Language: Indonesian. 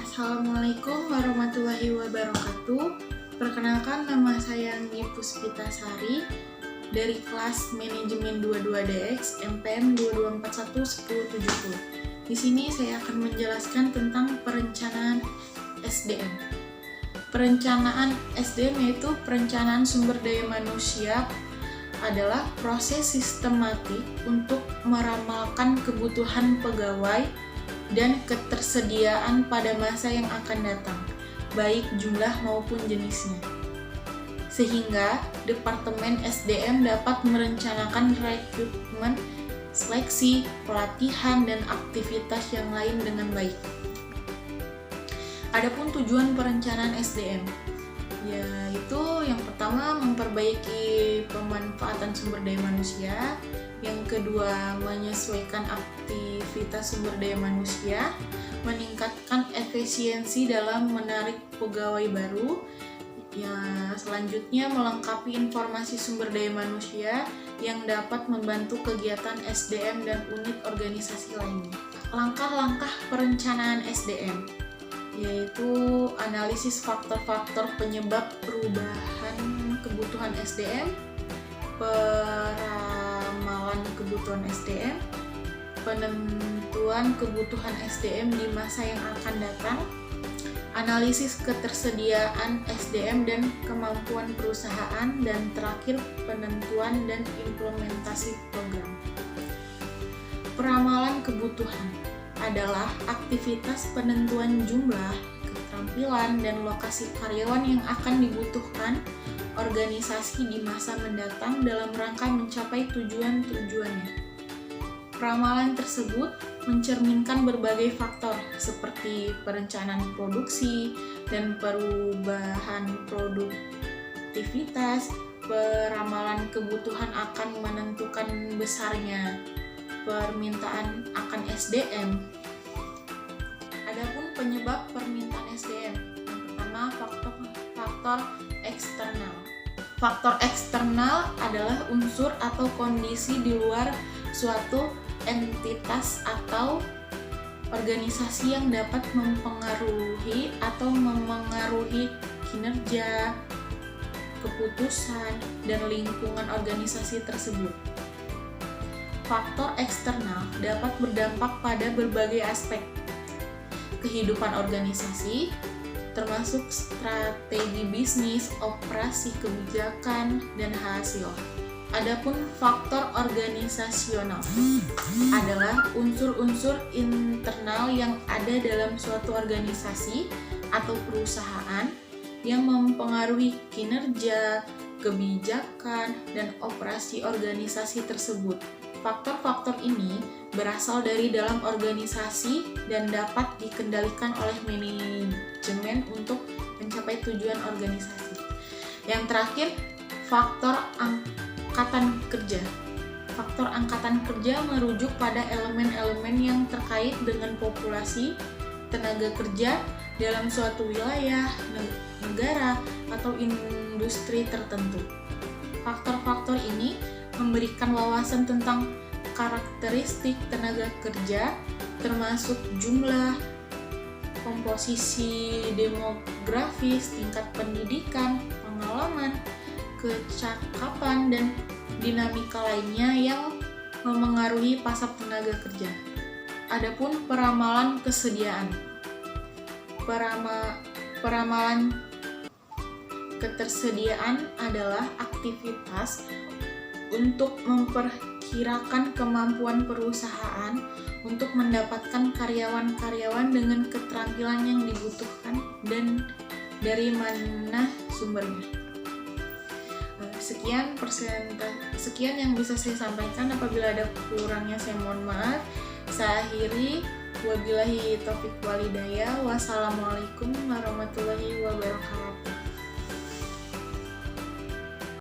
Assalamualaikum warahmatullahi wabarakatuh. Perkenalkan, nama saya Anggi Puspitasari dari kelas Manajemen 22DX MPM 22411070. Di sini saya akan menjelaskan tentang perencanaan SDM. Perencanaan SDM yaitu perencanaan sumber daya manusia adalah proses sistematik untuk meramalkan kebutuhan pegawai dan ketersediaan pada masa yang akan datang, baik jumlah maupun jenisnya. Sehingga Departemen SDM dapat merencanakan rekrutmen, seleksi, pelatihan, dan aktivitas yang lain dengan baik. Adapun tujuan perencanaan SDM, yaitu yang pertama memperbaiki pemanfaatan sumber daya manusia, yang kedua menyesuaikan aktivitas sumber daya manusia, meningkatkan efisiensi dalam menarik pegawai baru, selanjutnya melengkapi informasi sumber daya manusia yang dapat membantu kegiatan SDM dan unit organisasi lainnya. Langkah-langkah perencanaan SDM yaitu analisis faktor-faktor penyebab perubahan kebutuhan SDM, peramalan kebutuhan SDM, penentuan kebutuhan SDM di masa yang akan datang, analisis ketersediaan SDM dan kemampuan perusahaan, dan terakhir penentuan dan implementasi program. Peramalan kebutuhan adalah aktivitas penentuan jumlah, keterampilan, dan lokasi karyawan yang akan dibutuhkan organisasi di masa mendatang dalam rangka mencapai tujuan-tujuannya. Peramalan tersebut mencerminkan berbagai faktor seperti perencanaan produksi dan perubahan produktivitas. Peramalan kebutuhan akan menentukan besarnya permintaan akan SDM. Adapun penyebab permintaan SDM, yang pertama faktor eksternal. Faktor eksternal adalah unsur atau kondisi di luar suatu entitas atau organisasi yang dapat mempengaruhi atau memengaruhi kinerja, keputusan, dan lingkungan organisasi tersebut. Faktor eksternal dapat berdampak pada berbagai aspek kehidupan organisasi, termasuk strategi bisnis, operasi, kebijakan, dan hasil. Adapun faktor organisasional adalah unsur-unsur internal yang ada dalam suatu organisasi atau perusahaan yang mempengaruhi kinerja, kebijakan, dan operasi organisasi tersebut. Faktor-faktor ini berasal dari dalam organisasi dan dapat dikendalikan oleh manajemen untuk mencapai tujuan organisasi. Yang terakhir, faktor angkatan kerja. Faktor angkatan kerja merujuk pada elemen-elemen yang terkait dengan populasi tenaga kerja dalam suatu wilayah, negara, atau industri tertentu. Faktor-faktor ini memberikan wawasan tentang karakteristik tenaga kerja, termasuk jumlah, komposisi demografis, tingkat pendidikan, pengalaman, kecakapan, dan dinamika lainnya yang memengaruhi pasar tenaga kerja. Adapun peramalan kesediaan. Peramalan ketersediaan adalah aktivitas untuk memperkirakan kemampuan perusahaan untuk mendapatkan karyawan-karyawan dengan keterampilan yang dibutuhkan dan dari mana sumbernya. Sekian yang bisa saya sampaikan. Apabila ada kurangnya saya mohon maaf. Saya akhiri. Wabillahi taufiq walhidayah. Wassalamualaikum warahmatullahi wabarakatuh.